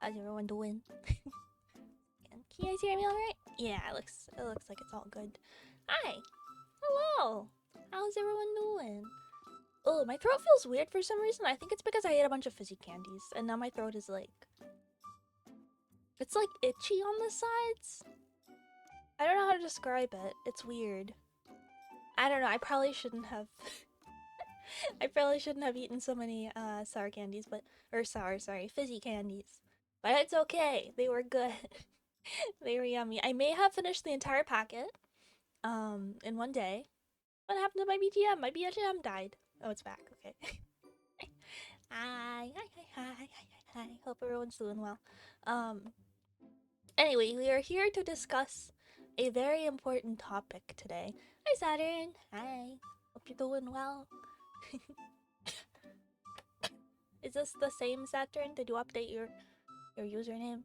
How's everyone doing? Can you guys hear me alright? Yeah, it looks like it's all good. Hi! Hello! How's everyone doing? Oh, my throat feels weird for some reason. I think it's because I ate a bunch of fizzy candies, and now my throat is like... It's like itchy on the sides. I don't know how to describe it. It's weird. I don't know, I probably shouldn't have... I probably shouldn't have eaten so many sour candies, but... Or sorry, fizzy candies. But it's okay, they were good. They were yummy. I may have finished the entire packet, in one day. What happened to my BGM? My BGM died. Oh, it's back. Okay. Hi. Hope everyone's doing well. Anyway, we are here to discuss a very important topic today. Hi, Saturn. Hi. Hope you're doing well. Is this the same Saturn? Did you update your username?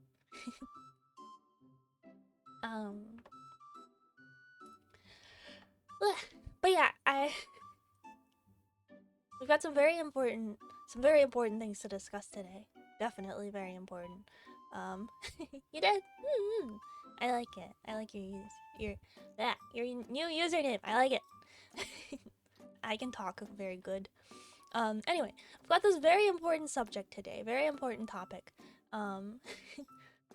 But yeah, we've got some very important things to discuss today. Definitely very important. You did? I like it. I like your new username. I like it. I can talk very good. Anyway, I've got this very important subject today. Very important topic.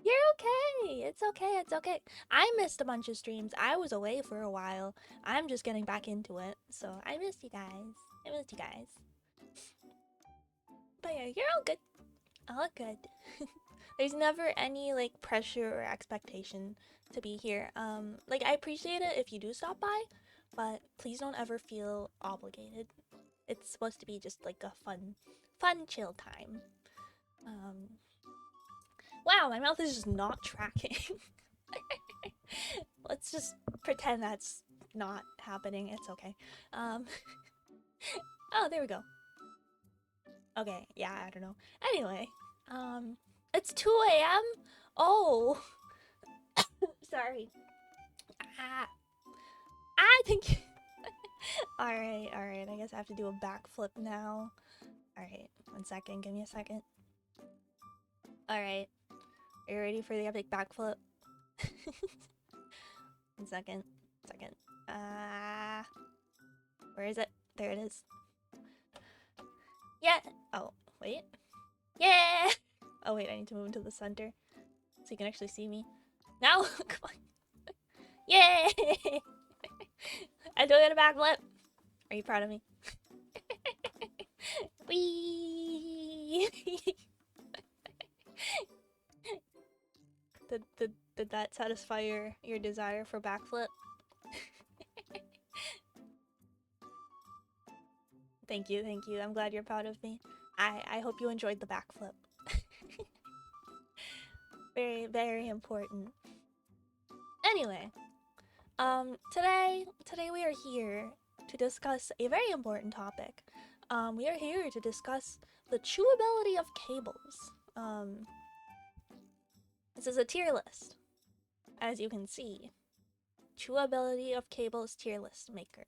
You're okay. It's okay. I missed a bunch of streams. I was away for a while. I'm just getting back into it. So I missed you guys. But yeah, you're all good. All good. There's never any like pressure or expectation to be here. Like I appreciate it if you do stop by, but please don't ever feel obligated. It's supposed to be just like a fun chill time. Wow, my mouth is just not tracking. Let's just pretend that's not happening. It's okay. Oh, there we go. Okay, yeah, I don't know. Anyway, it's 2 a.m. Oh, sorry. I think. All right. I guess I have to do a backflip now. All right, 1 second. Give me a second. All right, are you ready for the epic backflip? 1 second. Where is it? There it is. Yeah. Oh, wait. Yeah. Oh wait, I need to move into the center so you can actually see me. Now, come on. Yay! I'm doing a backflip. Are you proud of me? Whee! Did that satisfy your desire for backflip? Thank you. I'm glad you're proud of me. I hope you enjoyed the backflip. Very important. Anyway, today we are here to discuss a very important topic. We are here to discuss the chewability of cables. This is a tier list, as you can see. Chewability of cables tier list maker.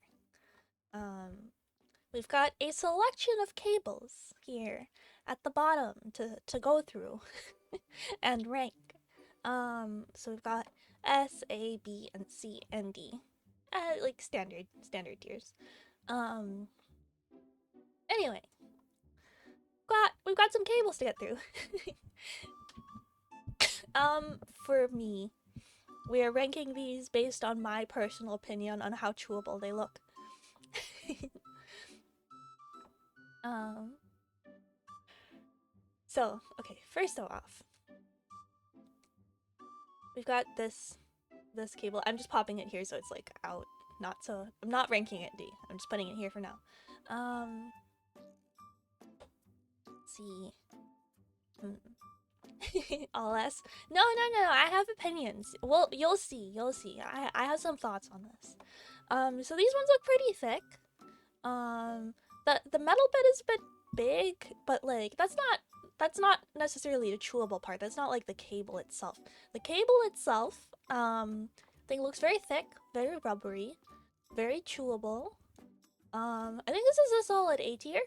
We've got a selection of cables here at the bottom to go through and rank. So we've got S, A, B, and C, and D. Like standard tiers. Anyway, we've got some cables to get through. For me, we are ranking these based on my personal opinion on how chewable they look. So, okay, first off, we've got this cable. I'm just popping it here so it's like out. I'm not ranking it D. I'm just putting it here for now. Let's see. All S. No. I have opinions. Well, you'll see. I have some thoughts on this. So these ones look pretty thick. The metal bit is a bit big, but like that's not necessarily the chewable part. That's not like the cable itself. The cable itself, I think looks very thick, very rubbery, very chewable. I think this is a solid A tier.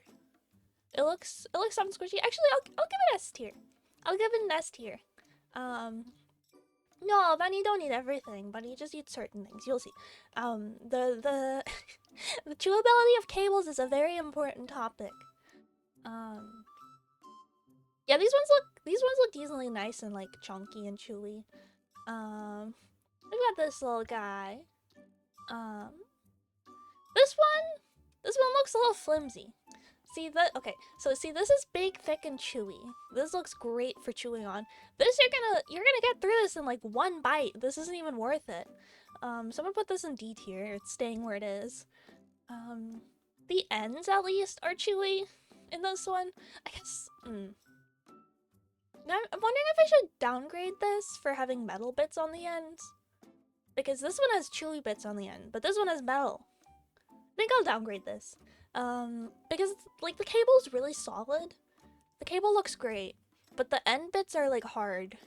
It looks something squishy. Actually, I'll give it S tier. I'll give it an S tier. No, Bunny don't eat everything. Bunny just eats certain things. You'll see. The the chewability of cables is a very important topic. Um, yeah, these ones look decently nice and like chunky and chewy. We got this little guy. Um, this one looks a little flimsy. See that? Okay, so see, this is big, thick, and chewy. This looks great for chewing on. This you're gonna get through this in like one bite. This isn't even worth it. So I'm gonna put this in D tier. It's staying where it is. The ends at least are chewy in this one. I guess. Now I'm wondering if I should downgrade this for having metal bits on the ends, because this one has chewy bits on the end, but this one has metal. I think I'll downgrade this. Because like the cable's really solid. The cable looks great, but the end bits are like hard,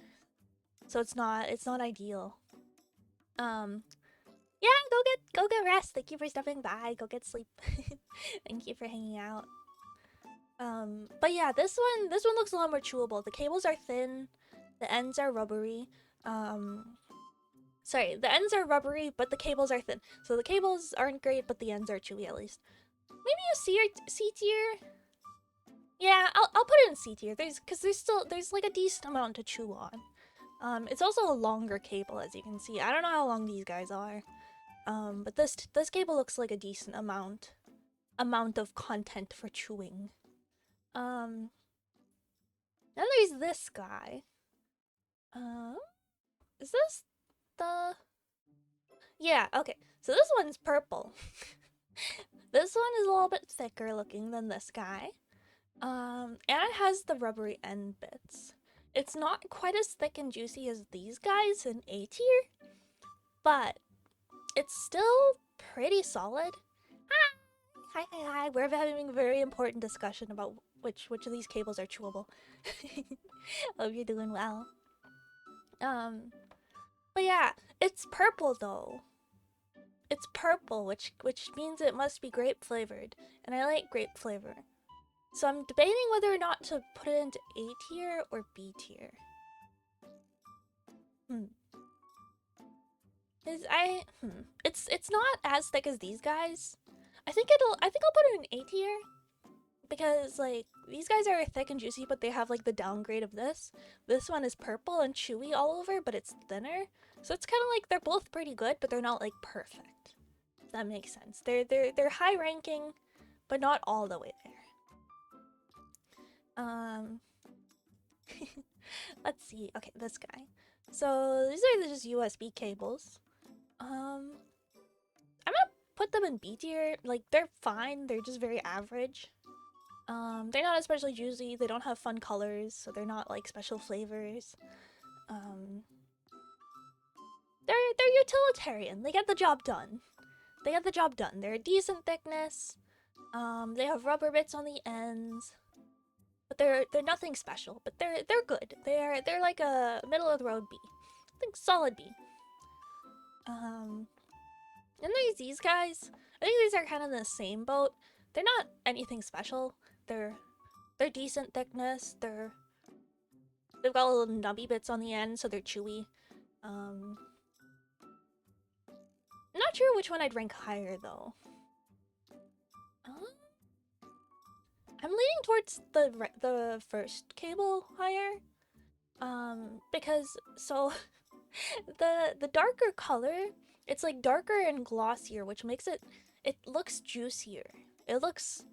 so it's not ideal. Yeah, go get rest. Thank you for stopping by. Go get sleep. Thank you for hanging out. But yeah, this one looks a lot more chewable. The cables are thin, the ends are rubbery. Sorry, the ends are rubbery, but the cables are thin. So the cables aren't great, but the ends are chewy at least. Maybe a C tier. Yeah, I'll put it in C tier. There's like a decent amount to chew on. It's also a longer cable, as you can see. I don't know how long these guys are. But this cable looks like a decent amount of content for chewing. Then there's this guy. Is this the... Yeah, okay. So this one's purple. This one is a little bit thicker looking than this guy. And it has the rubbery end bits. It's not quite as thick and juicy as these guys in A tier, but it's still pretty solid. Hi. We're having a very important discussion about which of these cables are chewable. Hope you're doing well. But yeah, it's purple though. It's purple, which means it must be grape flavored, and I like grape flavor. So I'm debating whether or not to put it into A tier or B tier. It's not as thick as these guys. I think I'll put it in A tier, because like these guys are thick and juicy, but they have like the downgrade of this. This one is purple and chewy all over, but it's thinner. So it's kind of like they're both pretty good, but they're not like perfect. If that makes sense. They're high ranking, but not all the way there. Let's see. Okay, this guy. So these are just USB cables. I'm gonna put them in B tier. Like they're fine. They're just very average. They're not especially juicy. They don't have fun colors, so they're not like special flavors. They're utilitarian. They get the job done. They're a decent thickness. They have rubber bits on the ends. But they're nothing special, but they're good. They're like a middle of the road B. I think solid B. And there's these guys. I think these are kind of in the same boat. They're not anything special. They're decent thickness. They've got little nubby bits on the end, so they're chewy. I'm not sure which one I'd rank higher though. I'm leaning towards the first cable higher. Because so the darker color, it's like darker and glossier, which makes it looks juicier. It looks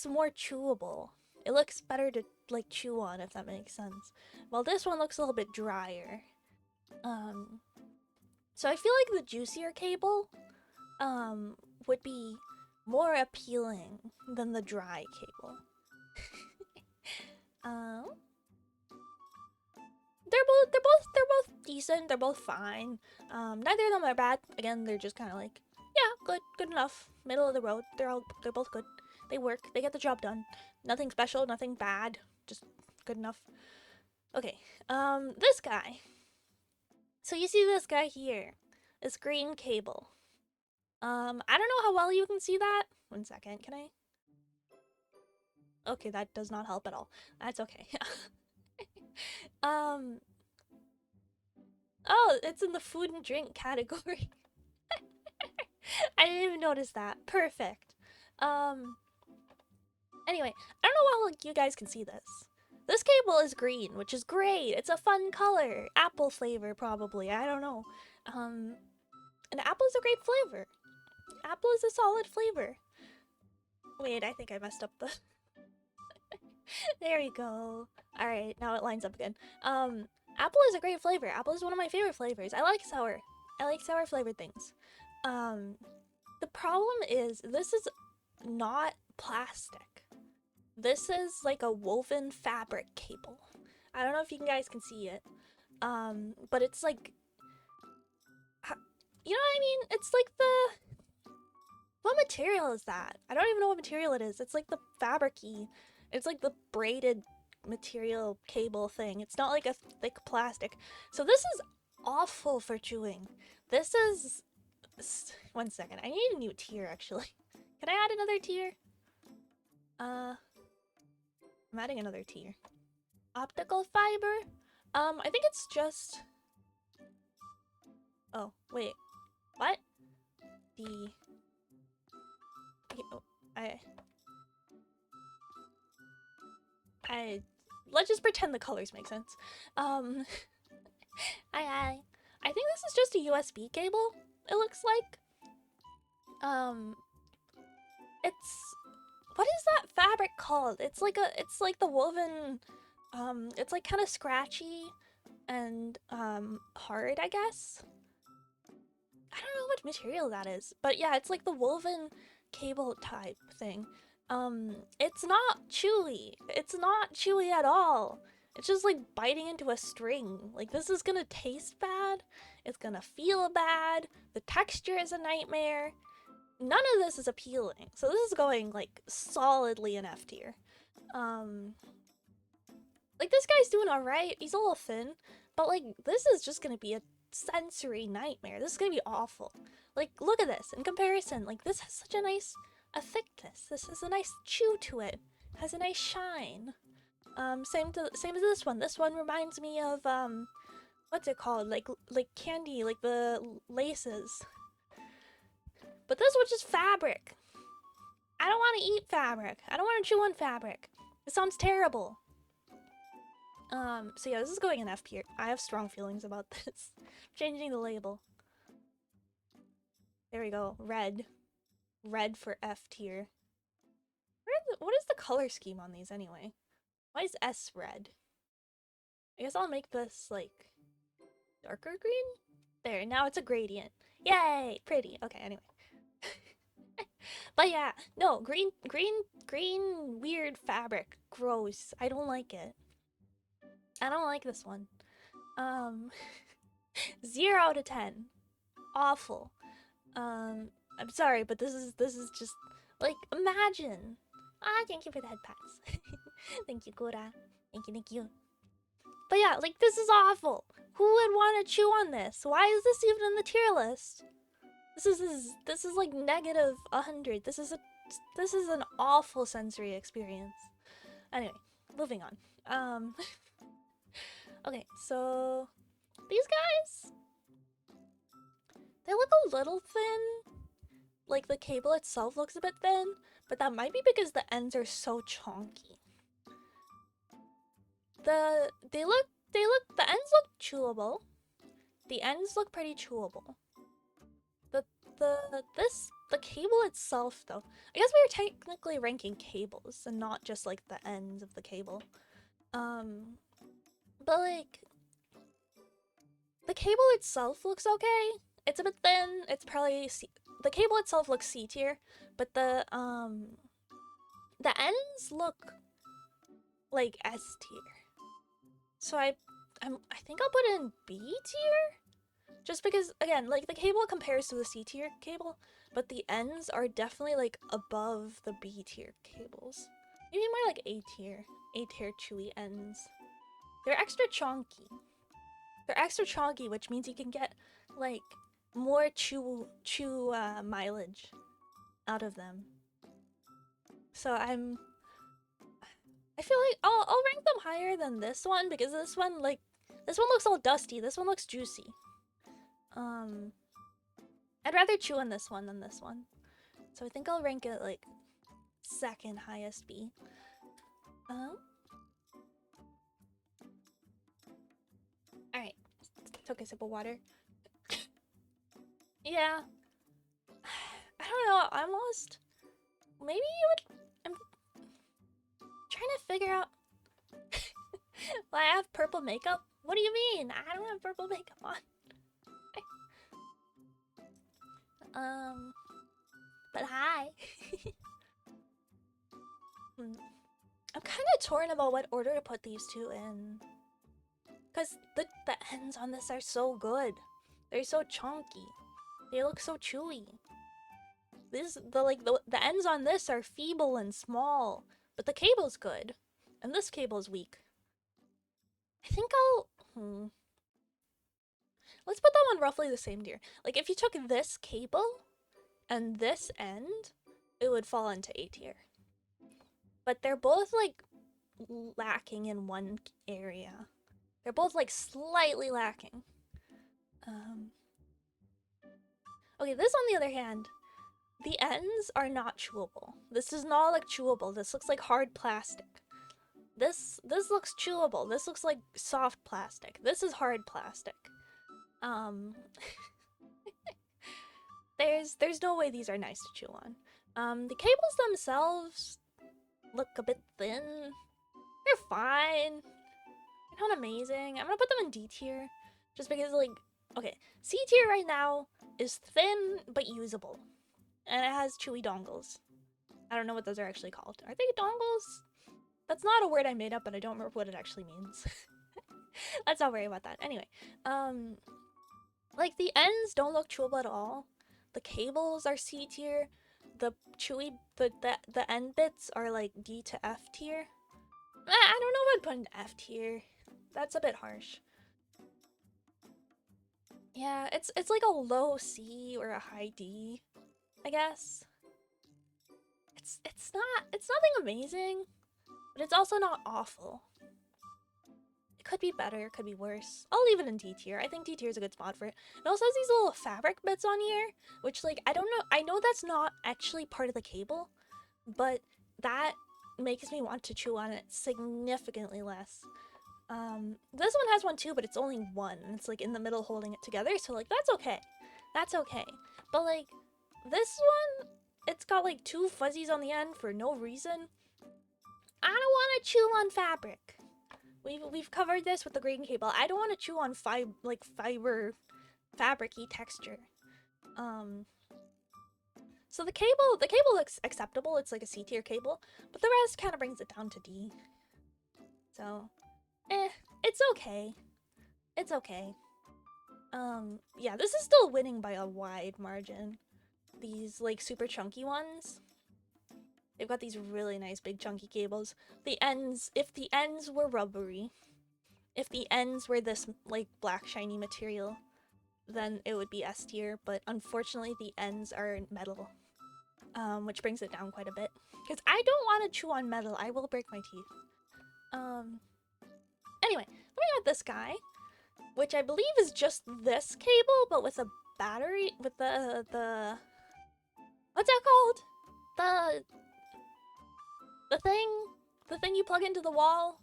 more chewable. It looks better to like chew on, if that makes sense. While this one looks a little bit drier. So I feel like the juicier cable would be more appealing than the dry cable. They're both decent. They're both fine. Neither of them are bad. Again, they're just kind of like, yeah, good enough, middle of the road. They're both good. They work. They get the job done. Nothing special. Nothing bad. Just good enough. Okay. This guy. So you see this guy here, this green cable. I don't know how well you can see that. 1 second. Can I? Okay, that does not help at all. That's okay. Oh, it's in the food and drink category. I didn't even notice that. Perfect. Anyway, I don't know how like you guys can see this. This cable is green, which is great. It's a fun color. Apple flavor, probably. I don't know. And apple is a great flavor. Apple is a solid flavor. Wait, I think I messed up the... There we go. Alright, now it lines up again. Apple is a great flavor. Apple is one of my favorite flavors. I like sour. I like sour flavored things. The problem is this is not plastic. This is like a woven fabric cable. I don't know if you guys can see it. But it's like... You know what I mean? It's like the... What material is that? I don't even know what material it is. It's like the fabric-y. It's like the braided material cable thing. It's not like a thick plastic. So this is awful for chewing. This is... One second. I need a new tier, actually. Can I add another tier? I'm adding another tier. Optical fiber? I think it's just... Oh, wait. What? The... Oh, let's just pretend the colors make sense. I think this is just a USB cable, it looks like. It's... What is that fabric called? It's like the woven... it's like kind of scratchy and, hard, I guess? I don't know what material that is, but yeah, it's like the woven cable type thing. It's not chewy. It's not chewy at all. It's just like biting into a string. Like, this is gonna taste bad. It's gonna feel bad. The texture is a nightmare. None of this is appealing. So this is going like solidly an F tier. Like, this guy's doing alright. He's a little thin, but like, this is just gonna be a sensory nightmare. This is gonna be awful. Like, look at this in comparison. Like, this has such a nice thickness. This has a nice chew to it. Has a nice shine. Same as this one. This one reminds me of what's it called? Like candy, like the laces. But this one's just fabric. I don't want to eat fabric. I don't want to chew on fabric. It sounds terrible. So yeah, this is going in F tier. I have strong feelings about this. Changing the label. There we go. Red. Red for F tier. What is the color scheme on these anyway? Why is S red? I guess I'll make this like darker green? There, now it's a gradient. Yay! Pretty. Okay, anyway. But yeah, no, green weird fabric. Gross. I don't like it. I don't like this one. 0 out of 10. Awful. I'm sorry, but this is just like, imagine. Thank you for the head pats. Thank you, Gura. Thank you. But yeah, like, this is awful. Who would want to chew on this? Why is this even in the tier list? This is like negative 100. This is an awful sensory experience. Anyway, moving on. Okay, so these guys, they look a little thin. Like, the cable itself looks a bit thin, but that might be because the ends are so chunky. The ends look chewable. The ends look pretty chewable. The cable itself, though, I guess we were technically ranking cables and not just like the ends of the cable. But like, the cable itself looks okay. It's a bit thin. It's probably the cable itself looks C tier, but the ends look like S tier. So I think I'll put it in B tier. Just because, again, like, the cable compares to the C tier cable, but the ends are definitely, like, above the B tier cables. Maybe more like A tier. A tier chewy ends. They're extra chunky. They're extra chunky, which means you can get, like, more chew mileage out of them. So I feel like I'll rank them higher than this one because this one looks all dusty. This one looks juicy. I'd rather chew on this one than this one. So I think I'll rank it like second highest B. Alright. Took a sip of water. Yeah. I don't know, I'm lost. Maybe I'm trying to figure out. Well, I have purple makeup? What do you mean? I don't have purple makeup on. But hi. I'm kind of torn about what order to put these two in. Because the ends on this are so good. They're so chunky. They look so chewy. The ends on this are feeble and small. But the cable's good. And this cable's weak. I think I'll... Let's put them on roughly the same tier. Like, if you took this cable and this end, it would fall into A tier. But they're both, like, lacking in one area. They're both, like, slightly lacking. Okay, this on the other hand, the ends are not chewable. This does not look chewable. This looks like hard plastic. This looks chewable. This looks like soft plastic. This is hard plastic. There's no way these are nice to chew on. The cables themselves look a bit thin. They're fine. They're not amazing. I'm gonna put them in D tier. Just because, like, okay, C tier right now is thin but usable. And it has chewy dongles. I don't know what those are actually called. Are they dongles? That's not a word I made up, and I don't remember what it actually means. Let's not worry about that. Anyway, like, the ends don't look chewable at all. The cables are C tier. The end bits are like D to F tier. I don't know if I'd put in F tier. That's a bit harsh. Yeah, it's like a low C or a high D, I guess. It's nothing amazing, but it's also not awful. It could be better, it could be worse. I'll leave it in D tier. I think D tier is a good spot for it. It also has these little fabric bits on here, which, like, I don't know. I know that's not actually part of the cable, but that makes me want to chew on it significantly less. This one has one too, but it's only one. And it's, like, in the middle holding it together, so, like, that's okay. That's okay. But, like, this one, it's got, like, two fuzzies on the end for no reason. I don't want to chew on fabric. We've covered this with the green cable. I don't want to chew on fiber fabric-y texture. So the cable looks acceptable. It's like a C tier cable, but the rest kind of brings it down to D. So, it's okay. It's okay. Yeah, this is still winning by a wide margin. These, like, super chunky ones. They've got these really nice big chunky cables. The ends, if the ends were rubbery, if the ends were this, like, black shiny material, then it would be S tier, but unfortunately the ends are metal. Which brings it down quite a bit. Because I don't want to chew on metal, I will break my teeth. Anyway, let me add this guy, which I believe is just this cable, but with a battery, with the what's that called? The thing you plug into the wall?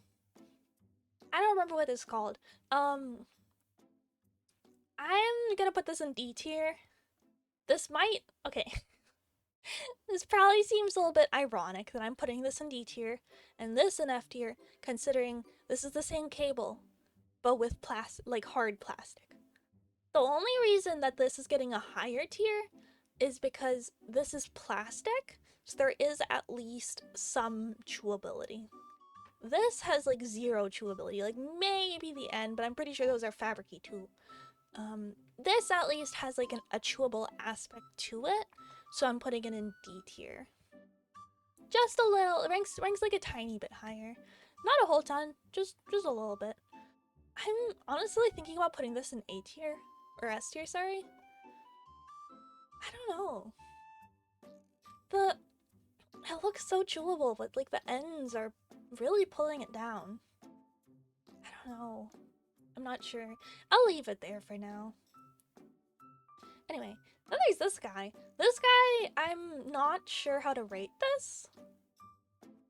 I don't remember what it's called. I'm gonna put this in D tier. This might, okay. This probably seems a little bit ironic that I'm putting this in D tier and this in F tier, considering this is the same cable, but with like hard plastic. The only reason that this is getting a higher tier is because this is plastic, so there is at least some chewability. This has, like, zero chewability, like maybe the end, but I'm pretty sure those are fabricy too. This at least has, like, a chewable aspect to it, so I'm putting it in D tier. Just a little. It ranks like a tiny bit higher. Not a whole ton, just a little bit. I'm honestly thinking about putting this in A tier, or S tier, sorry. I don't know. It looks so chewable, but, like, the ends are really pulling it down. I don't know. I'm not sure. I'll leave it there for now. Anyway, then there's this guy. This guy, I'm not sure how to rate this.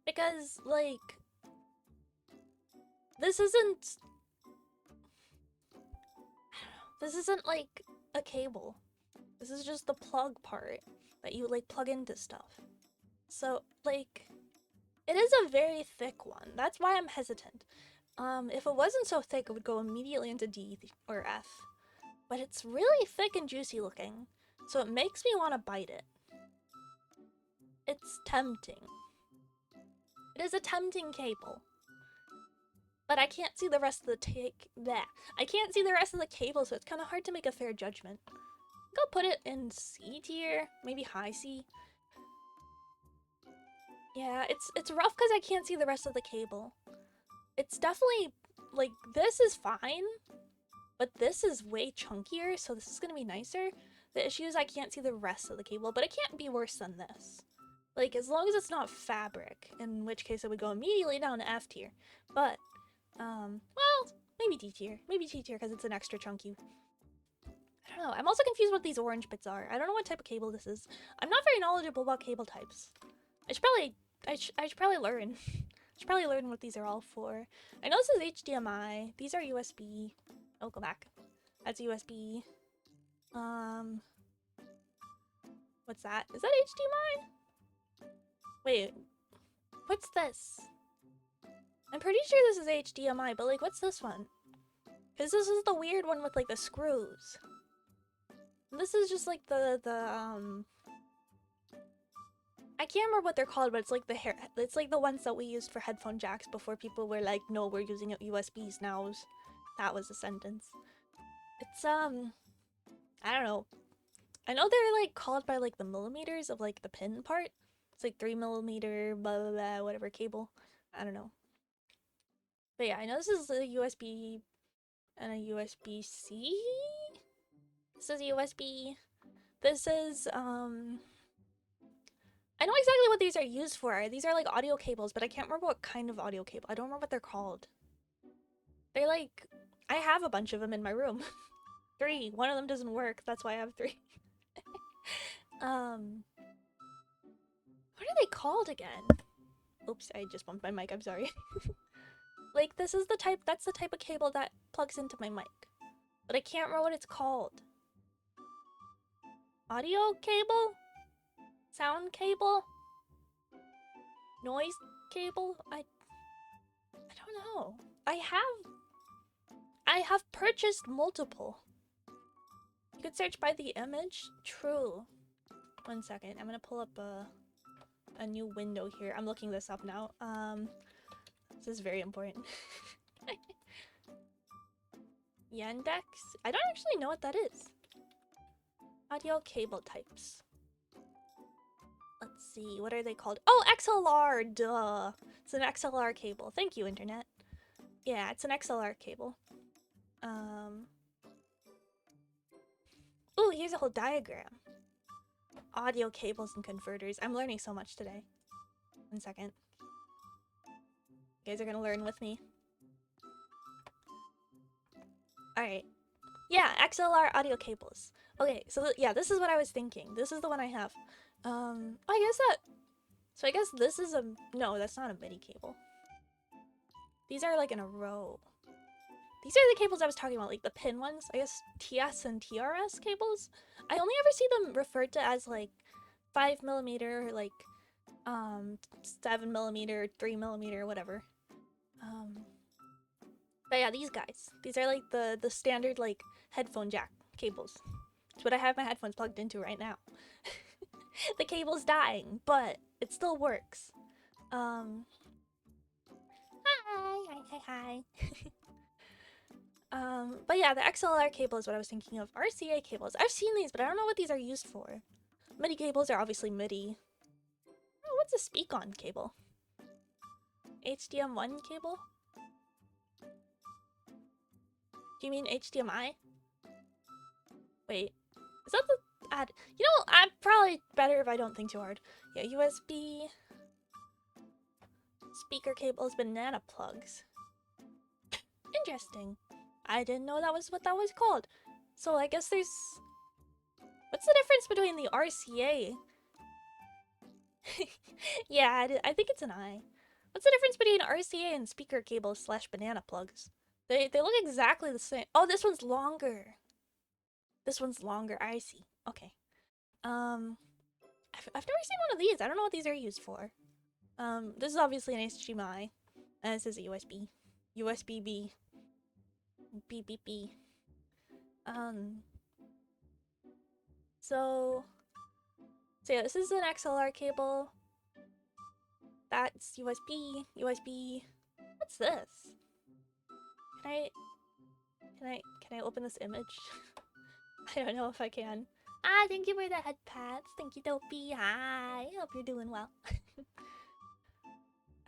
Because, like, this isn't like a cable. This is just the plug part that you like plug into stuff. So, like, it is a very thick one. That's why I'm hesitant. If it wasn't so thick, it would go immediately into D or F. But it's really thick and juicy looking, so it makes me want to bite it. It's tempting. It is a tempting cable. But I can't see the rest of the I can't see the rest of the cable, so it's kind of hard to make a fair judgment. I'll put it in C tier, maybe high C. Yeah, it's rough because I can't see the rest of the cable. It's definitely, like, this is fine, but this is way chunkier, so this is gonna be nicer. The issue is I can't see the rest of the cable, but it can't be worse than this. Like, as long as it's not fabric, in which case it would go immediately down to F tier. But, well, maybe D tier. Maybe T tier because it's an extra chunky. I don't know. I'm also confused what these orange bits are. I don't know what type of cable this is. I'm not very knowledgeable about cable types. I should probably learn. I should probably learn what these are all for. I know this is HDMI. These are USB. Oh, go back. That's USB. What's that? Is that HDMI? Wait, what's this? I'm pretty sure this is HDMI, but like, what's this one? Because this is the weird one with like the screws. And this is just like I can't remember what they're called, but it's like it's like the ones that we used for headphone jacks before people were like, no, we're using USBs now. That was a sentence. It's, I don't know. I know they're like called by like the millimeters of like the pin part. It's like 3mm, blah, blah, blah, whatever cable. I don't know. But yeah, I know this is a USB and a USB-C? This is a USB. This is, I know exactly what these are used for. These are like audio cables, but I can't remember what kind of audio cable. I don't remember what they're called. They're like, I have a bunch of them in my room. 3. One of them doesn't work. That's why I have 3. What are they called again? Oops, I just bumped my mic. I'm sorry. Like, this is the type, that's the type of cable that plugs into my mic. But I can't remember what it's called. Audio cable? Sound cable? Noise cable? I don't know. I have purchased multiple. You could search by the image. True. 1 second. I'm gonna pull up a new window here. I'm looking this up now. This is very important. Yandex? I don't actually know what that is. Audio cable types. Let's see, what are they called? Oh, XLR, duh. It's an XLR cable. Thank you, internet. Yeah, it's an XLR cable. Ooh, here's a whole diagram. Audio cables and converters. I'm learning so much today. 1 second. You guys are gonna learn with me. Alright. Yeah, XLR audio cables. Okay, so yeah, this is what I was thinking. This is the one I have. I guess that... So I guess this is a... No, that's not a MIDI cable. These are like in a row. These are the cables I was talking about, like the pin ones. I guess TS and TRS cables. I only ever see them referred to as like 5mm, like 7mm, 3mm, whatever. But yeah, these guys. These are like the standard like headphone jack cables. It's what I have my headphones plugged into right now. The cable's dying, but it still works. Hi. But yeah, the XLR cable is what I was thinking of. RCA cables. I've seen these, but I don't know what these are used for. MIDI cables are obviously MIDI. Oh, what's a speak on cable? HDM1 cable? Do you mean HDMI? Wait, is that the ad? You know, I'm probably better if I don't think too hard. Yeah, USB. Speaker cables, banana plugs. Interesting. I didn't know that was what that was called. So I guess there's... What's the difference between the RCA? Yeah, I think it's an I. What's the difference between RCA and speaker cables slash banana plugs? They look exactly the same. Oh, this one's longer. This one's longer. I see. Okay. I've never seen one of these. I don't know what these are used for. This is obviously an HDMI. And this is a USB. USB-B. B. So yeah, this is an XLR cable. That's USB. What's this? Can I open this image? I don't know if I can. Ah, thank you for the head pats. Thank you, Dopey. Hi. Hope you're doing well. I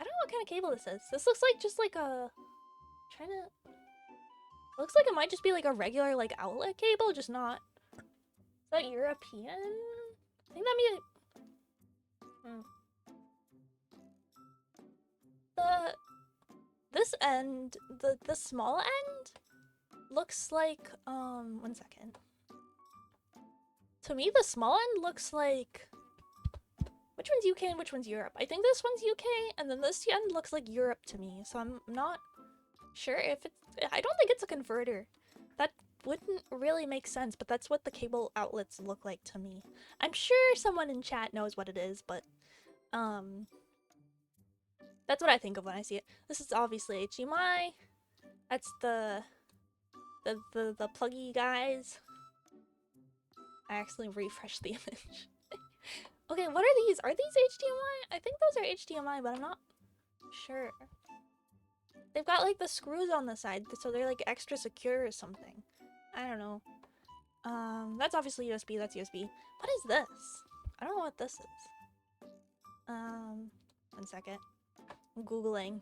don't know what kind of cable this is. This looks like just like a... Looks like it might just be like a regular like outlet cable, just not... Is that European? I think that'd be... This end, the small end looks like, one second. To me, the small end looks like... Which one's UK and which one's Europe? I think this one's UK, and then this end looks like Europe to me, so I'm not sure if it's... I don't think it's a converter. That wouldn't really make sense, but that's what the cable outlets look like to me. I'm sure someone in chat knows what it is, but, that's what I think of when I see it. This is obviously HDMI. That's the pluggy guys. I accidentally refreshed the image. Okay, what are these? Are these HDMI? I think those are HDMI, but I'm not sure. They've got like the screws on the side, so they're like extra secure or something. I don't know. That's obviously USB, that's USB. What is this? I don't know what this is. One second. I'm Googling.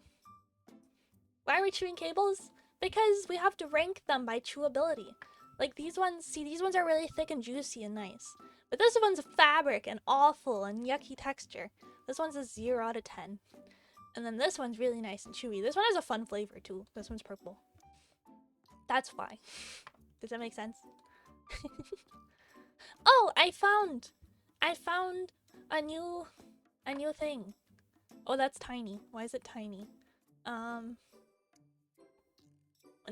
Why are we chewing cables? Because we have to rank them by chewability. Like these ones, see, these ones are really thick and juicy and nice. But this one's fabric and awful and yucky texture. This one's a 0 out of 10. And then this one's really nice and chewy. This one has a fun flavor too. This one's purple. That's why. Does that make sense? Oh, I found a new thing. Oh, that's tiny. Why is it tiny? One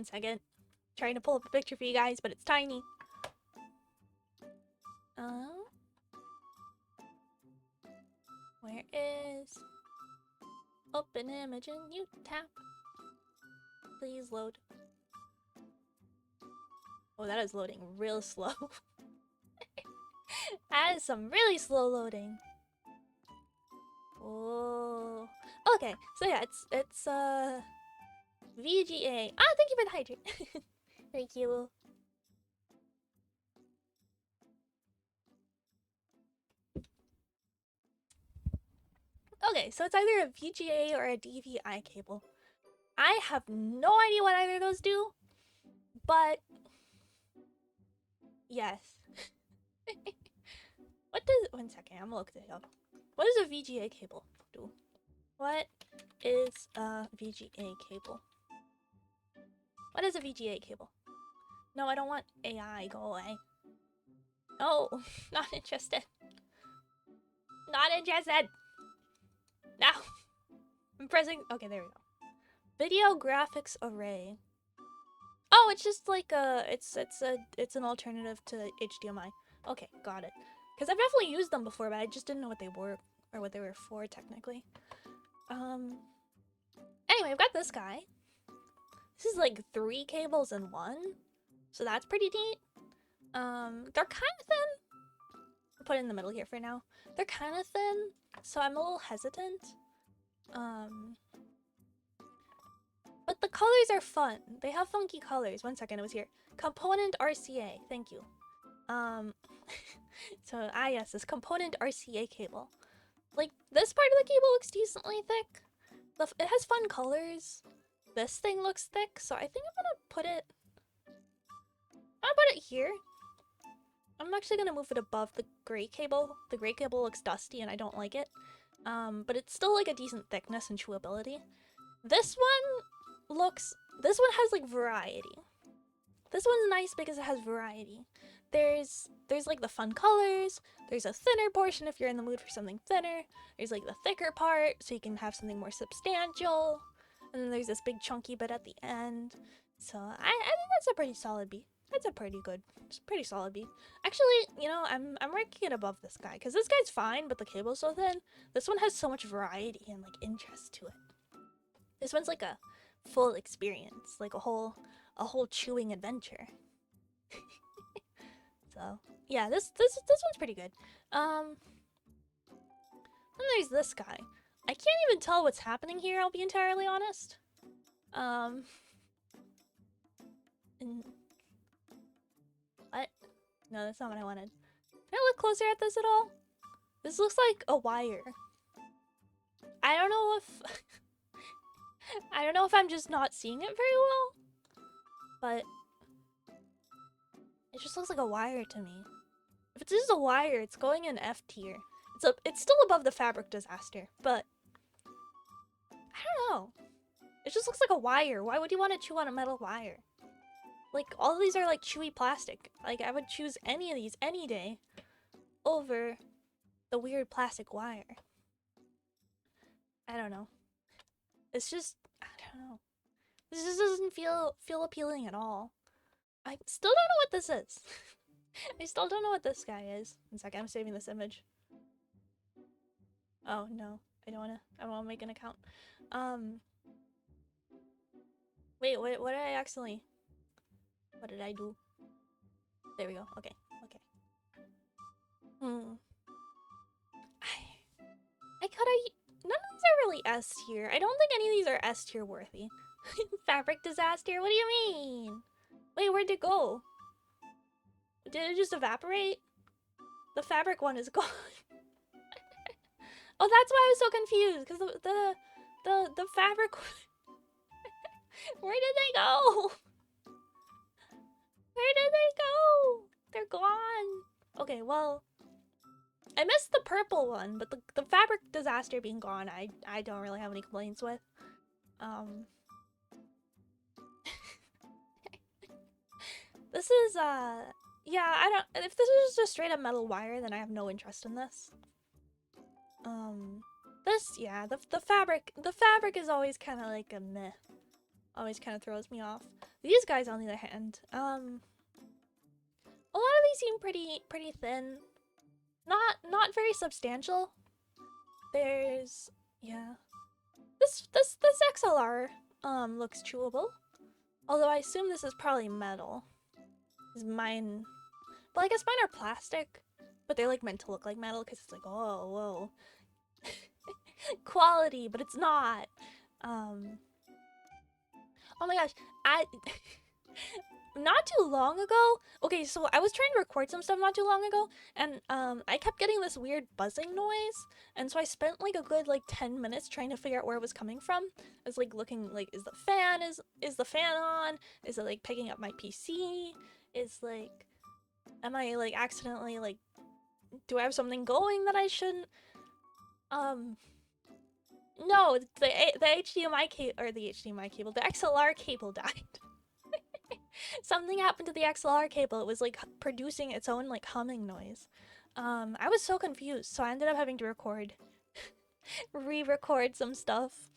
second. Trying to pull up a picture for you guys, but it's tiny. Where is open image and you tap? Please load. Oh, that is loading real slow. That is some really slow loading. Oh. Okay, so yeah, it's VGA. Ah, thank you for the hydrate. Thank you. Okay, so it's either a VGA or a DVI cable. I have no idea what either of those do, but yes. What does... One second, I'm gonna look this up. What does a VGA cable do? What is a VGA cable? What is a VGA cable? No, I don't want AI. Go away. No, not interested. Not interested. No. I'm pressing... Okay, there we go. Video graphics array. Oh, it's just like a... It's an alternative to HDMI. Okay, got it. Because I've definitely used them before, but I just didn't know what they were. Or what they were for, technically. Anyway, I've got this guy. This is like 3 cables in 1. So that's pretty neat. They're kind of thin. I'll put it in the middle here for now. They're kind of thin, so I'm a little hesitant. But the colors are fun. They have funky colors. One second, it was here. Component RCA. Thank you. So, yes, this component RCA cable. Like, this part of the cable looks decently thick. It has fun colors. This thing looks thick, so I think I'm gonna put it... here. I'm actually gonna move it above the gray cable. The gray cable looks dusty and I don't like it. but it's still like a decent thickness and chewability. This this one has like variety. This one's nice because it has variety. There's like the fun colors, there's a thinner portion if you're in the mood for something thinner, there's like the thicker part so you can have something more substantial, and then there's this big chunky bit at the end. So I think that's a pretty solid B. That's a pretty good, it's a pretty solid B. Actually, you know, I'm ranking it above this guy because this guy's fine, but the cable's so thin. This one has so much variety and like interest to it. This one's like a full experience, like a whole chewing adventure. So yeah, this one's pretty good. Then there's this guy. I can't even tell what's happening here, I'll be entirely honest. What? No, that's not what I wanted. Can I look closer at this at all? This looks like a wire. I don't know if I don't know if I'm just not seeing it very well, but it just looks like a wire to me. If it's just a wire, it's going in F tier. It's still above the fabric disaster, but I don't know. It just looks like a wire. Why would you want to chew on a metal wire? Like, all of these are like chewy plastic. Like, I would choose any of these any day over the weird plastic wire. I don't know. It's just, I don't know. This just doesn't feel appealing at all. I still don't know what this is. I still don't know what this guy is. One second, I'm saving this image. Oh no, I don't wanna make an account. Wait, what did I accidentally? What did I do? There we go. Okay. None of these are really S tier. I don't think any of these are S tier worthy. Fabric disaster? What do you mean? Wait, where'd it go? Did it just evaporate? The fabric one is gone. Oh, that's why I was so confused. Because the fabric... Where did they go? Where did they go? They're gone. Okay, well... I missed the purple one, but the fabric disaster being gone, I don't really have any complaints with. This is, yeah, I don't... If this is just a straight up metal wire, then I have no interest in this. This, yeah, the fabric is always kind of like a meh. Always kind of throws me off. These guys, on the other hand, a lot of these seem pretty thin. Not very substantial. There's, yeah. This XLR, looks chewable. Although I assume this is probably metal. Mine, but I guess mine are plastic, but they're like meant to look like metal because it's like, oh, whoa. Quality, but it's not. Oh my gosh, not too long ago, okay, so I was trying to record some stuff not too long ago, and I kept getting this weird buzzing noise, and so I spent like a good like 10 minutes trying to figure out where it was coming from. I was like looking like, is the fan on? Is it like picking up my PC? Is like, am I like accidentally like, do I have something going that I shouldn't? No, the HDMI cable, or the HDMI cable, the XLR cable died. Something happened to the XLR cable. It was like producing its own like humming noise. I was so confused, so I ended up having to re-record some stuff.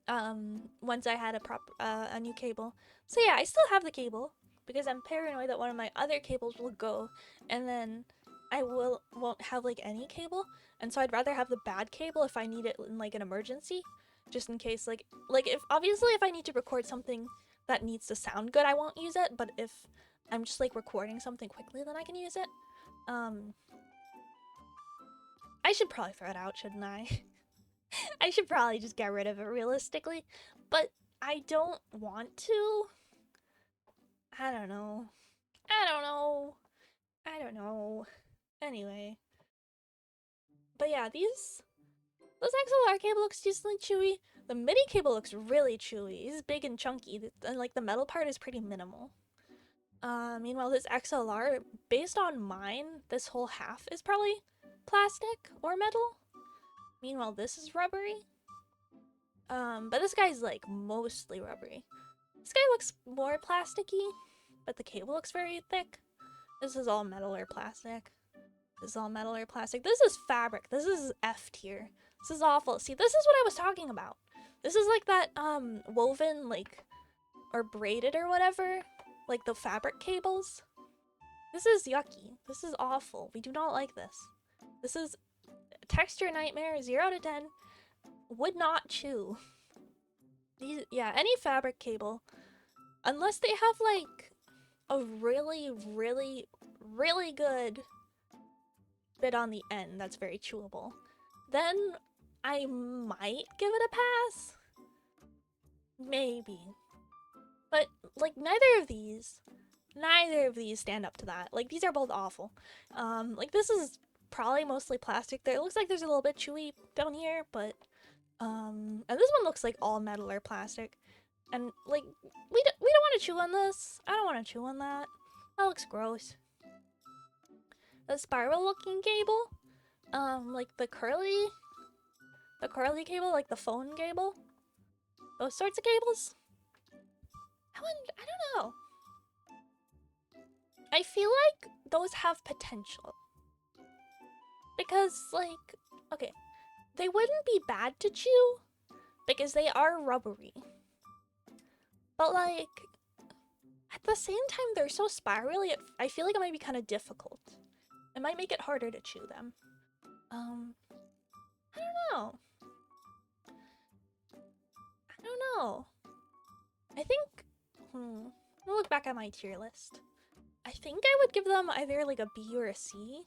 Once I had a new cable. So yeah, I still have the cable because I'm paranoid that one of my other cables will go, and then I won't have like any cable, and so I'd rather have the bad cable if I need it in like an emergency, just in case like if obviously if I need to record something that needs to sound good, I won't use it, but if I'm just like recording something quickly, then I can use it. I should probably throw it out, shouldn't I? I should probably just get rid of it realistically, but I don't want to. I don't know. Anyway. But yeah, this XLR cable looks decently chewy. The MIDI cable looks really chewy. It's big and chunky, and like the metal part is pretty minimal. Meanwhile, this XLR, based on mine, this whole half is probably plastic or metal. Meanwhile, this is rubbery. But this guy's like mostly rubbery. This guy looks more plasticky, but the cable looks very thick. This is all metal or plastic. This is all metal or plastic. This is fabric. This is F tier. This is awful. See, this is what I was talking about. This is like that woven like or braided or whatever, like the fabric cables. This is yucky. This is awful. We do not like this. This is texture nightmare. 0 out of 10. Would not chew. These, yeah, any fabric cable, unless they have like a really, really, really good bit on the end that's very chewable, then I might give it a pass. Maybe. But like neither of these stand up to that. Like these are both awful. Like this is probably mostly plastic. There, it looks like there's a little bit chewy down here, but and this one looks like all metal or plastic. And like we don't want to chew on this. I don't want to chew on that. That looks gross. The spiral looking cable, like the curly cable, like the phone cable. Those sorts of cables. I don't know. I feel like those have potential. Because like, okay, they wouldn't be bad to chew because they are rubbery. But like, at the same time, they're so spirally, I feel like it might be kind of difficult. It might make it harder to chew them. I don't know. I think, I'll look back at my tier list. I think I would give them either like a B or a C.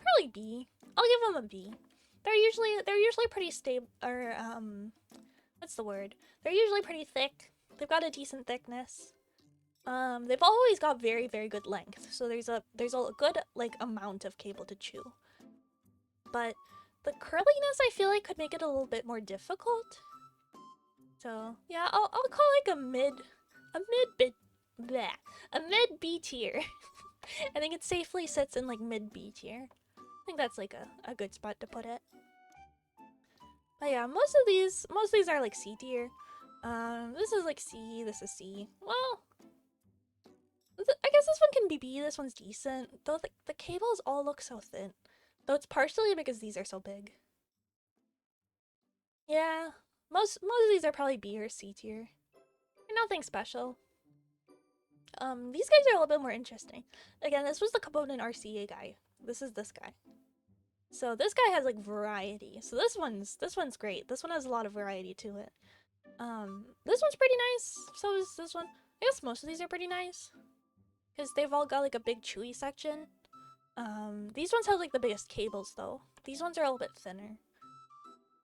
Probably B. I'll give them a B. They're usually pretty stable, or what's the word? They're usually pretty thick. They've got a decent thickness. They've always got very, very good length, so there's a good like amount of cable to chew. But the curliness I feel like could make it a little bit more difficult. So yeah, I'll call like a mid B tier. I think it safely sits in like mid B tier. I think that's like a good spot to put it. But yeah, most of these are like C tier. This is like C, this is C. Well, I guess this one can be B, this one's decent. Though the cables all look so thin. Though it's partially because these are so big. Yeah, most of these are probably B or C tier. Nothing special. These guys are a little bit more interesting. Again, this was the component RCA guy. This is this guy. So this guy has like variety. So this one's great. This one has a lot of variety to it. This one's pretty nice. So is this one. I guess most of these are pretty nice. Because they've all got like a big chewy section. These ones have like the biggest cables though. These ones are a little bit thinner.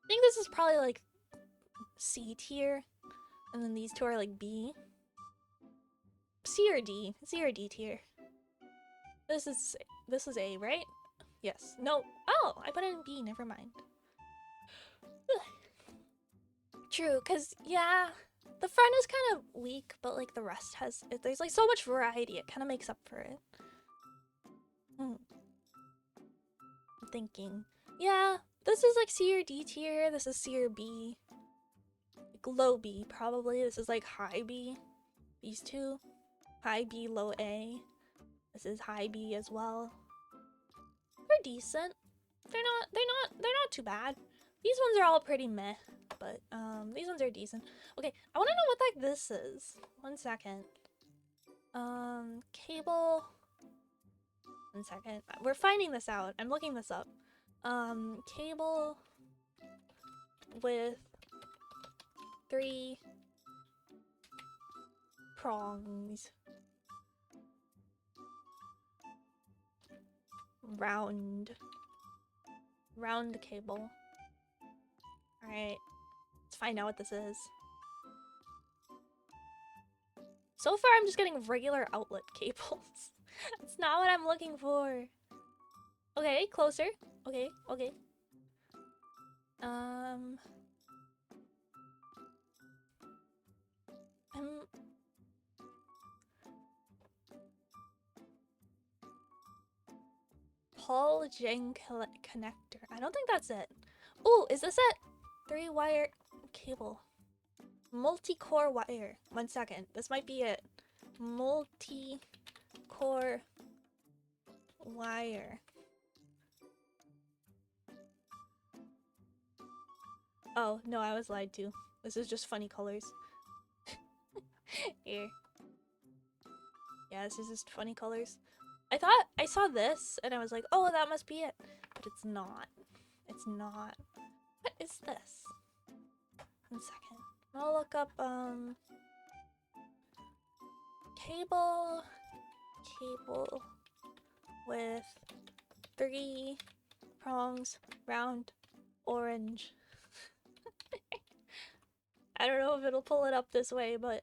I think this is probably like C tier. And then these two are like B. C or D? C or D tier? This is A, right? Yes. No. Oh, I put it in B. Never mind. True, cause yeah, the front is kind of weak, but like the rest has. There's like so much variety. It kind of makes up for it. I'm thinking. Yeah, this is like C or D tier. This is C or B. Like low B probably. This is like high B. These two. High B, low A. This is high B as well. They're decent. They're not too bad. These ones are all pretty meh, but these ones are decent. Okay, I want to know what the heck this is. 1 second. Cable. 1 second. We're finding this out. I'm looking this up. Cable with 3 prongs. Round cable. Alright. Let's find out what this is. So far, I'm just getting regular outlet cables. That's not what I'm looking for. Okay, closer. Okay. Paul Jang connector. I don't think that's it. Oh, is this a 3-wire cable? Multi-core wire. 1 second. This might be it. Multi-core wire. Oh, no, I was lied to. This is just funny colors. Here. Yeah, this is just funny colors. I thought I saw this and I was like, oh, that must be it. But it's not. It's not. What is this? 1 second. I'll look up, cable with 3 prongs, round, orange. I don't know if it'll pull it up this way, but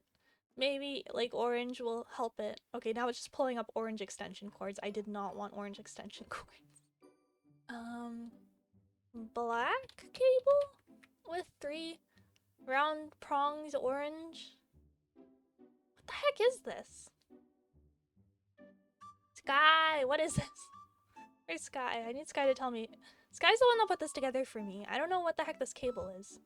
maybe like orange will help it. Okay, now it's just pulling up orange extension cords. I did not want orange extension cords. Black cable with 3 round prongs, orange. What the heck is this? Sky, what is this? Where's Sky? I need Sky to tell me. Sky's the one that put this together for me. I don't know what the heck this cable is.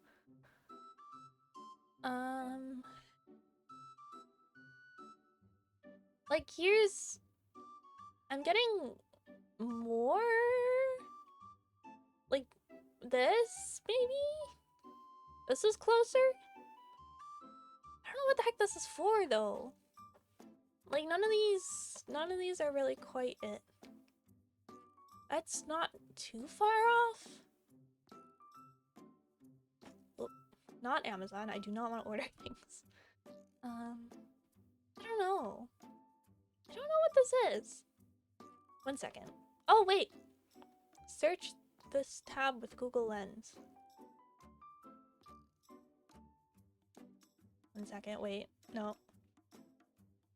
Like here's... I'm getting more... like this, maybe? This is closer? I don't know what the heck this is for, though. Like, none of these are really quite it. That's not too far off. Oh, not Amazon. I do not want to order things. I don't know. I don't know what this is. 1 second. Oh, wait. Search this tab with Google Lens. 1 second. Wait. No.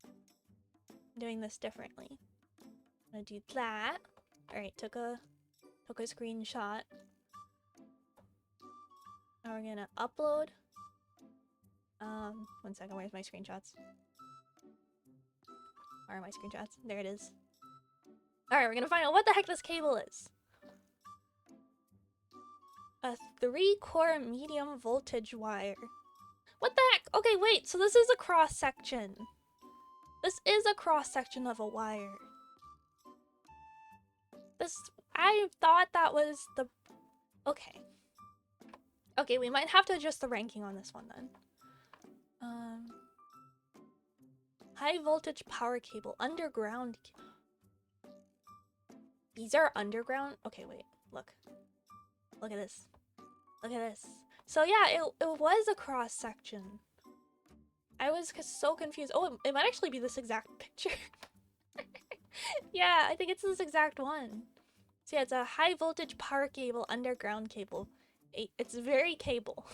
I'm doing this differently. I'm gonna do that. Alright, took a screenshot. Now we're gonna upload. 1 second, where's my screenshots? Where are my screenshots? There it is. Alright, we're gonna find out what the heck this cable is. A 3-core medium voltage wire. What the heck? Okay, wait, so this is a cross section. This is a cross section of a wire. I thought that was the... Okay. Okay, we might have to adjust the ranking on this one then. High voltage power cable, underground. These are underground? Okay, wait, look. Look at this. Look at this. So yeah, it was a cross section. I was so confused. Oh, it might actually be this exact picture. Yeah, I think it's this exact one. So yeah, it's a high voltage power cable, underground cable. It's very cable.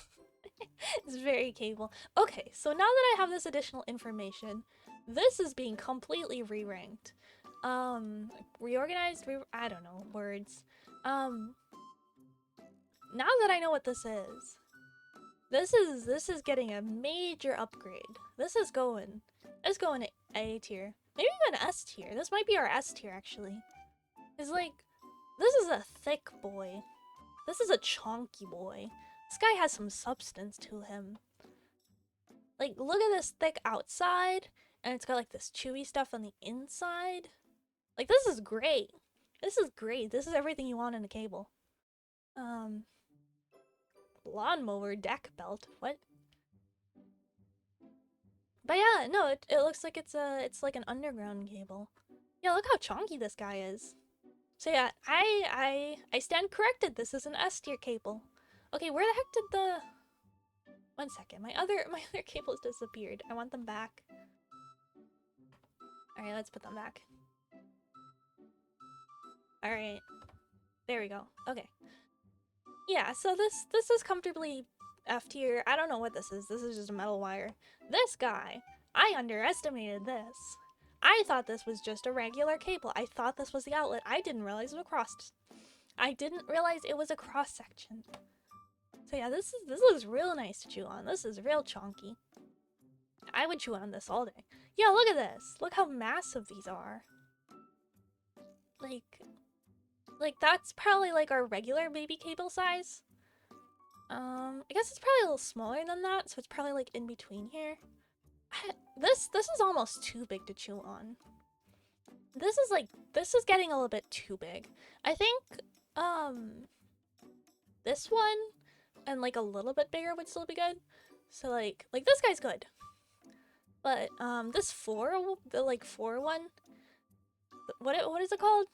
It's very cable. Okay, so now that I have this additional information, this is being completely re-ranked. Reorganized, I don't know, words. Now that I know what this is this is getting a major upgrade. This is going to A tier. Maybe even S tier. This might be our S tier actually. It's like, this is a thick boy. This is a chonky boy. This guy has some substance to him. Like, look at this thick outside, and it's got like this chewy stuff on the inside. Like, this is great. This is great. This is everything you want in a cable. Lawnmower deck belt. What? But yeah, no, it looks like it's like an underground cable. Yeah, look how chonky this guy is. So yeah, I stand corrected. This is an S tier cable. Okay, where the heck did the... 1 second, my other cables disappeared. I want them back. Alright, let's put them back. Alright. There we go. Okay. Yeah, so this is comfortably F tier. I don't know what this is. This is just a metal wire. This guy, I underestimated this. I thought this was just a regular cable. I thought this was the outlet. I didn't realize it was a cross. I didn't realize it was a cross section. So yeah, this looks real nice to chew on. This is real chonky. I would chew on this all day. Yeah, look at this. Look how massive these are. Like that's probably like our regular baby cable size. I guess it's probably a little smaller than that, so it's probably like in between here. This is almost too big to chew on. This is getting a little bit too big. I think this one and like a little bit bigger would still be good. So like this guy's good. But this the like 4 one, what is it called?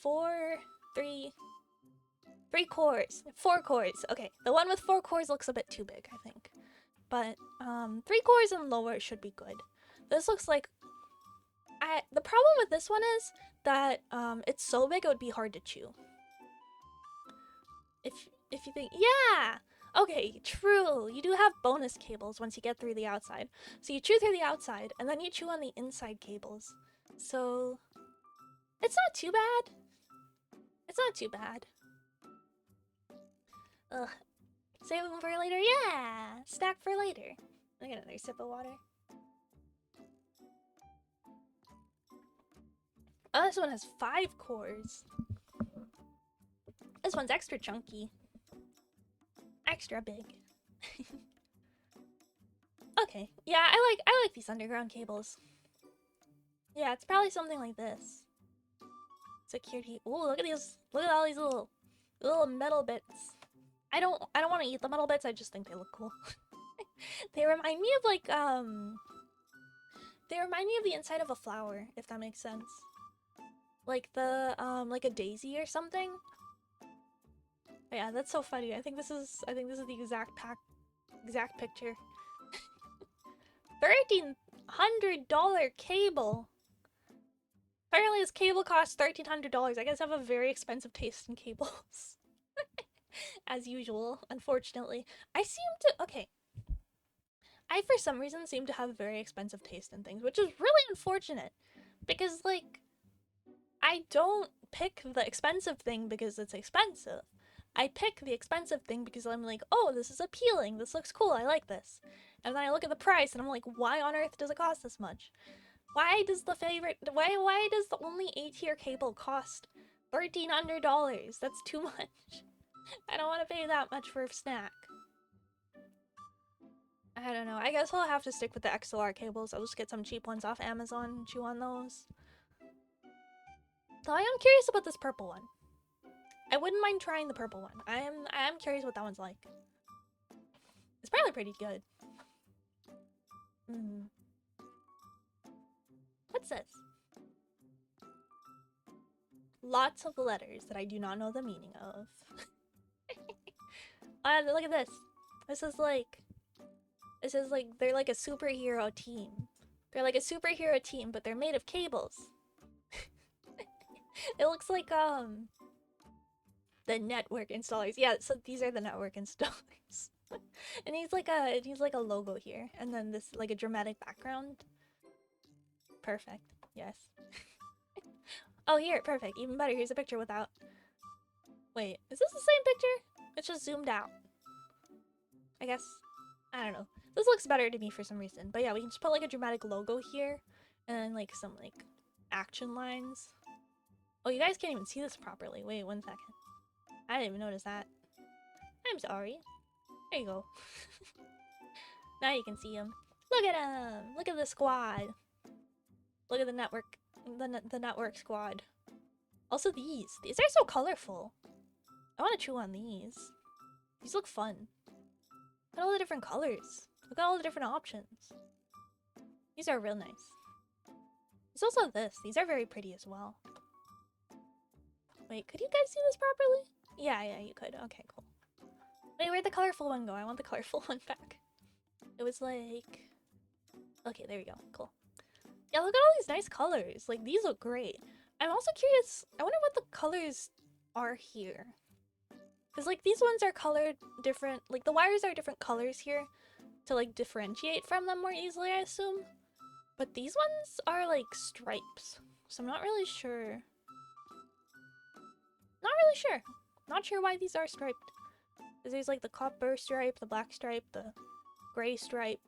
3 cores. 4 cores. Okay, the one with 4 cores looks a bit too big, I think. But 3 cores and lower should be good. This looks like the problem with this one is that it's so big it would be hard to chew. If you think, yeah, okay, true. You do have bonus cables once you get through the outside. So you chew through the outside and then you chew on the inside cables. So it's not too bad. It's not too bad. Ugh. Save them for later. Yeah, stack for later. I get another sip of water. Oh, this one has 5 cores. This one's extra chunky. Extra big. Okay, yeah, I like these underground cables. Yeah, it's probably something like this. Security. Ooh, look at these. Look at all these little metal bits. I don't want to eat the metal bits. I just think they look cool. They remind me of like they remind me of the inside of a flower, if that makes sense. Like the like a daisy or something. But yeah, that's so funny. I think this is the exact picture. $1,300 cable. Apparently this cable costs $1,300. I guess I have a very expensive taste in cables. As usual, unfortunately. Okay. I, for some reason, seem to have a very expensive taste in things, which is really unfortunate. Because, like, I don't pick the expensive thing because it's expensive. I pick the expensive thing because I'm like, oh, this is appealing. This looks cool. I like this. And then I look at the price and I'm like, why on earth does it cost this much? Why does the only 8-tier cable cost $1,300? That's too much. I don't want to pay that much for a snack. I don't know. I guess I'll have to stick with the XLR cables. I'll just get some cheap ones off Amazon and chew on those. Though I am curious about this purple one. I wouldn't mind trying the purple one. I am curious what that one's like. It's probably pretty good. What's this? Lots of letters that I do not know the meaning of. Look at this. This is like they're like a superhero team. They're like a superhero team, but they're made of cables. It looks like the network installers. Yeah, so these are the network installers. And he's like a logo here, and then this like a dramatic background. Perfect. Yes. Oh, here, perfect. Even better. Here's a picture without. Wait, is this the same picture? It's just zoomed out. I guess. I don't know. This looks better to me for some reason. But yeah, we can just put like a dramatic logo here, and then like some like action lines. Oh, you guys can't even see this properly. Wait, 1 second. I didn't even notice that. I'm sorry. There you go. Now you can see him. Look at him! Look at the squad. Look at the network. The network squad. Also these. These are so colorful. I want to chew on these. These look fun. Look at all the different colors. Look at all the different options. These are real nice. There's also this. These are very pretty as well. Wait, could you guys see this properly? Yeah, you could. Okay, cool. Wait, where'd the colorful one go? I want the colorful one back. It was like... Okay, there we go. Cool. Yeah, look at all these nice colors. Like, these look great. I'm also curious. I wonder what the colors are here. Because, like, these ones are colored different. Like, the wires are different colors here to, like, differentiate from them more easily, I assume. But these ones are, like, stripes. So I'm not really sure. Not sure why these are striped. Because there's, like, the copper stripe, the black stripe, the gray stripe,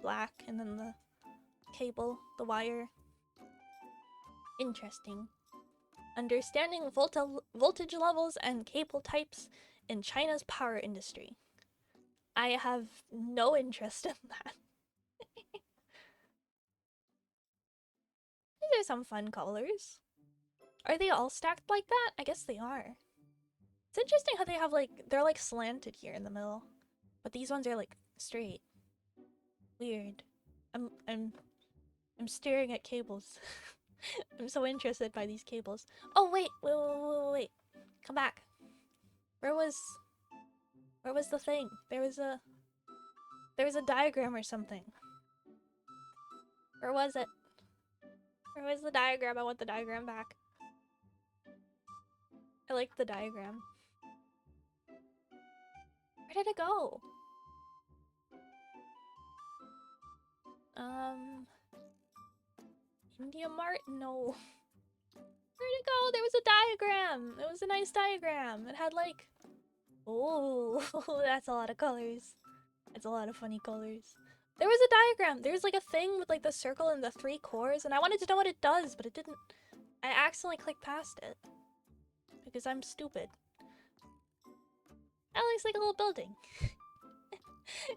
black, and then the cable, the wire. Interesting. Understanding voltage levels and cable types in China's power industry. I have no interest in that. These are some fun colors. Are they all stacked like that? I guess they are. It's interesting how they have like, they're like slanted here in the middle. But these ones are like straight. Weird. I'm staring at cables. I'm so interested by these cables. Oh wait. Come back. Where was the thing? There was a diagram or something. Where was it? Where was the diagram? I want the diagram back. I like the diagram. Where did it go? India Mart? No. Where'd it go? There was a diagram! It was a nice diagram. It had like... Oh, that's a lot of colors. It's a lot of funny colors. There was a diagram. There's like a thing with like the circle and the 3 cores, and I wanted to know what it does, but it didn't. I accidentally clicked past it. Because I'm stupid. That looks like a little building.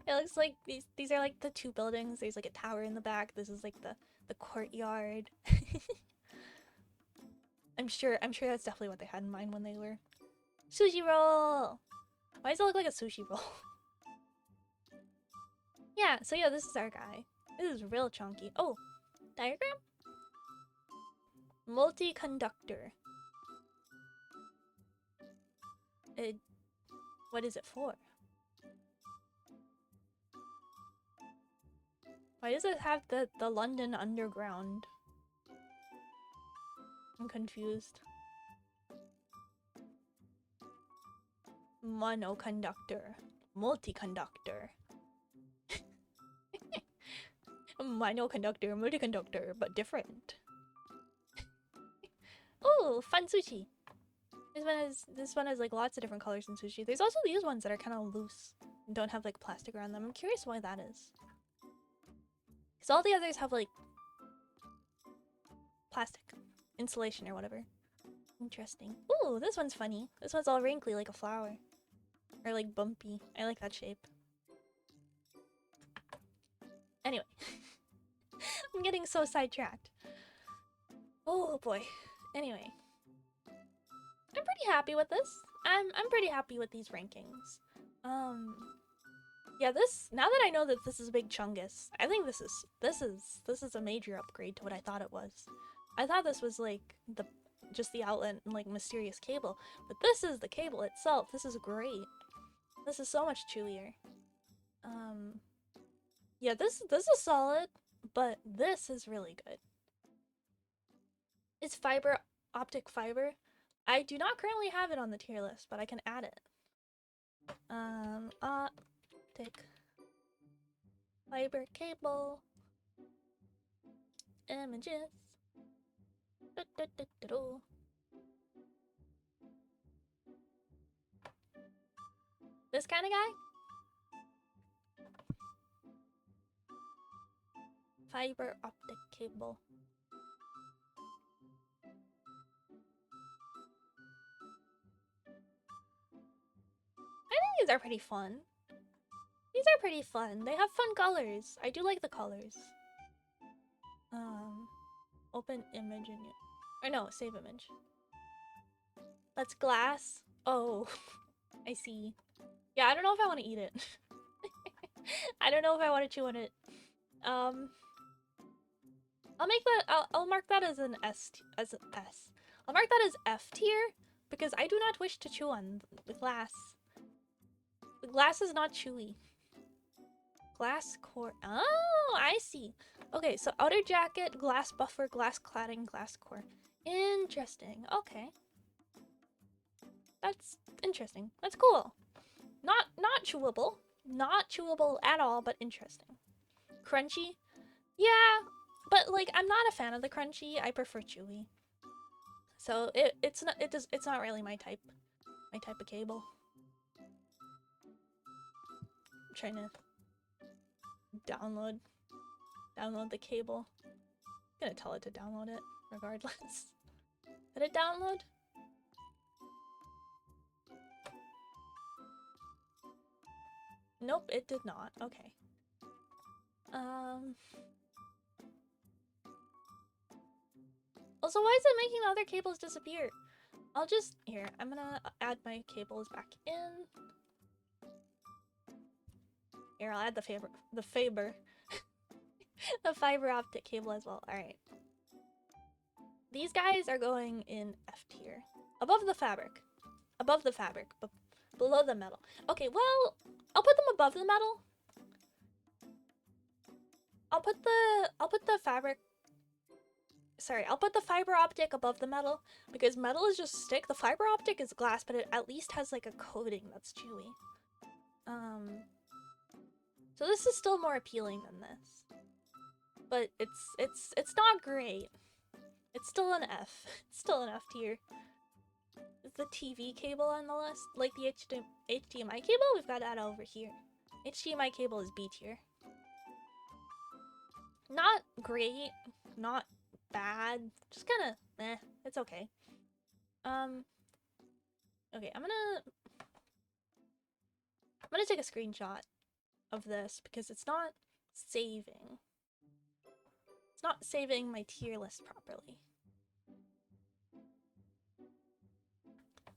It looks like these are like the 2 buildings. There's like a tower in the back. This is like the courtyard. I'm sure that's definitely what they had in mind when they were. Sushi roll! Why does it look like a sushi roll? Yeah, so yeah, this is our guy. This is real chunky. Oh, diagram? Multi-conductor. What is it for? Why does it have the London Underground? I'm confused. Monoconductor. Multi-conductor. Monoconductor, multi-conductor, but different. Oh, fun sushi. This one has like lots of different colors in sushi. There's also these ones that are kind of loose and don't have like plastic around them. I'm curious why that is. Because all the others have like plastic insulation or whatever. Interesting. Ooh, this one's funny. This one's all wrinkly like a flower. Or like bumpy. I like that shape. Anyway. I'm getting so sidetracked. Oh boy. Anyway. I'm pretty happy with this. I'm pretty happy with these rankings. Yeah, now that I know that this is a big chungus, I think this is a major upgrade to what I thought it was. I thought this was like just the outlet and like mysterious cable, but this is the cable itself. This is great. This is so much chewier. Yeah, this is solid, but this is really good. It's fiber optic fiber. I do not currently have it on the tier list, but I can add it. Optic fiber cable images. This kind of guy? Fiber optic cable. I think these are pretty fun. These are pretty fun. They have fun colors. I do like the colors. Open image in or no, save image. Let's glass. Oh, I see. Yeah, I don't know if I want to eat it. I don't know if I want to chew on it. I'll make that. I'll mark that as an S. I'll mark that as F tier because I do not wish to chew on the glass. The glass is not chewy. Glass core. Oh, I see. Okay, so outer jacket, glass buffer, glass cladding, glass core. Interesting. Okay. That's interesting. That's cool. Not chewable. Not chewable at all, but interesting. Crunchy? Yeah, but like I'm not a fan of the crunchy. I prefer chewy. So it's not really my type of cable. I'm trying to download the cable. I'm gonna tell it to download it regardless. Did it download? Nope, it did not. Okay. Also, why is it making the other cables disappear? I'll just... Here, I'm gonna add my cables back in. Here, I'll add the fiber... The fiber optic cable as well. Alright. These guys are going in F tier. Above the fabric. Above the fabric, but below the metal. Okay, well, I'll put them above the metal. I'll put the fabric... Sorry, I'll put the fiber optic above the metal, because metal is just stick. The fiber optic is glass, but it at least has like a coating that's chewy. So this is still more appealing than this. But it's not great. It's still an F. It's still an F tier. Is the TV cable on the list? Like the HDMI cable? We've got that over here. HDMI cable is B tier. Not great, not bad, just kinda eh, it's okay. Okay, I'm gonna take a screenshot of this because it's not saving. It's not saving my tier list properly.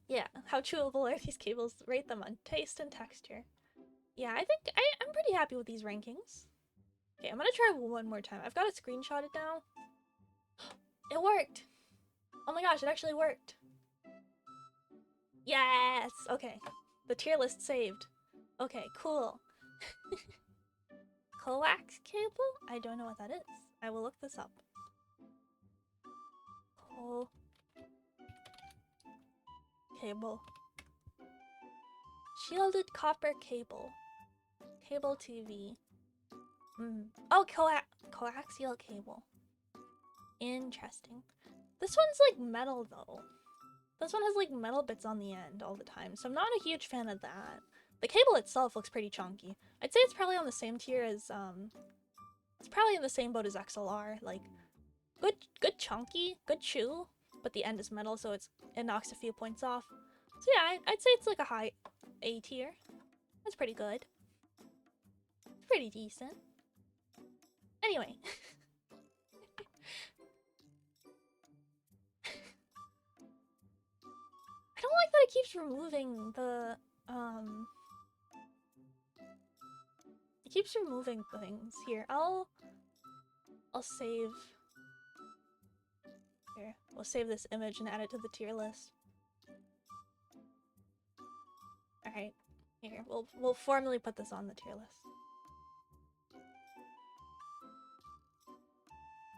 Yeah, how chewable are these cables? Rate them on taste and texture. Yeah, I think I'm pretty happy with these rankings. Okay, I'm gonna try one more time. I've got to screenshot it now. It worked! Oh my gosh, it actually worked. Yes! Okay. The tier list saved. Okay, cool. Coax cable? I don't know what that is. I will look this up. Cable. Shielded copper cable. Cable TV. Oh, coaxial cable. Interesting. This one's like metal though. This one has like metal bits on the end all the time, so I'm not a huge fan of that. The cable itself looks pretty chunky. I'd say it's probably on the same tier as it's probably in the same boat as XLR. Like good chunky, good chew, but the end is metal, so it knocks a few points off. So yeah, I'd say it's like a high A tier. That's pretty good. It's pretty decent. Anyway. I don't like that it keeps removing the, it keeps removing things. Here, I'll save... Here, we'll save this image and add it to the tier list. Alright, here, we'll formally put this on the tier list.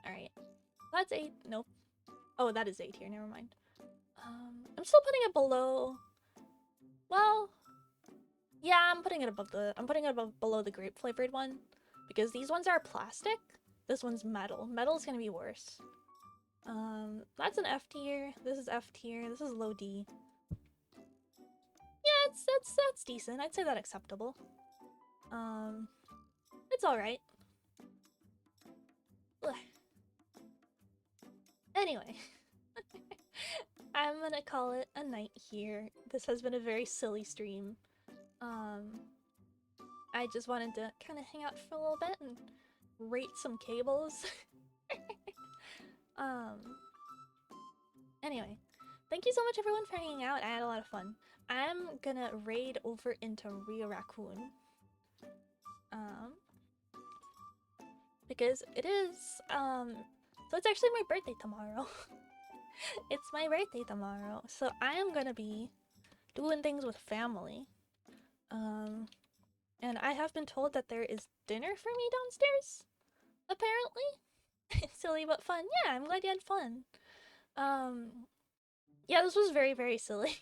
Alright. That's 8. Nope. Oh, that is 8 here, never mind. I'm still putting it below... Well... Yeah, I'm putting it above below the grape flavored one. Because these ones are plastic. This one's metal. Metal's gonna be worse. That's an F tier. This is F tier. This is low D. Yeah, that's decent. I'd say that's acceptable. It's alright. Anyway. I'm gonna call it a night here. This has been a very silly stream. I just wanted to kind of hang out for a little bit and rate some cables. Anyway, thank you so much everyone for hanging out. I had a lot of fun. I'm gonna raid over into Rio Raccoon. Because it is, so it's actually my birthday tomorrow. It's my birthday tomorrow, so I am gonna be doing things with family. And I have been told that there is dinner for me downstairs, apparently. Silly but fun. Yeah, I'm glad you had fun. Yeah, this was very, very silly.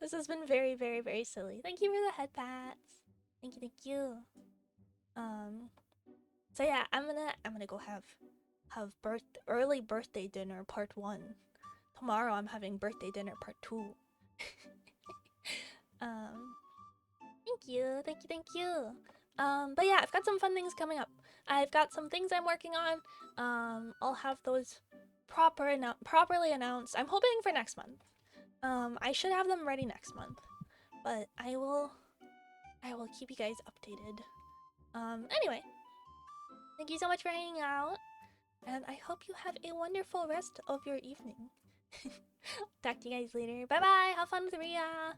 This has been very, very, very silly. Thank you for the head pats. Thank you, thank you. So yeah, I'm gonna go have early birthday dinner part 1. Tomorrow I'm having birthday dinner part 2. Thank you, thank you, thank you. But yeah, I've got some fun things coming up. I've got some things I'm working on. I'll have those properly announced. I'm hoping for next month. I should have them ready next month, but I will I will keep you guys updated. Anyway, thank you so much for hanging out, and I hope you have a wonderful rest of your evening. Talk to you guys later. Bye bye. Have fun with Ria.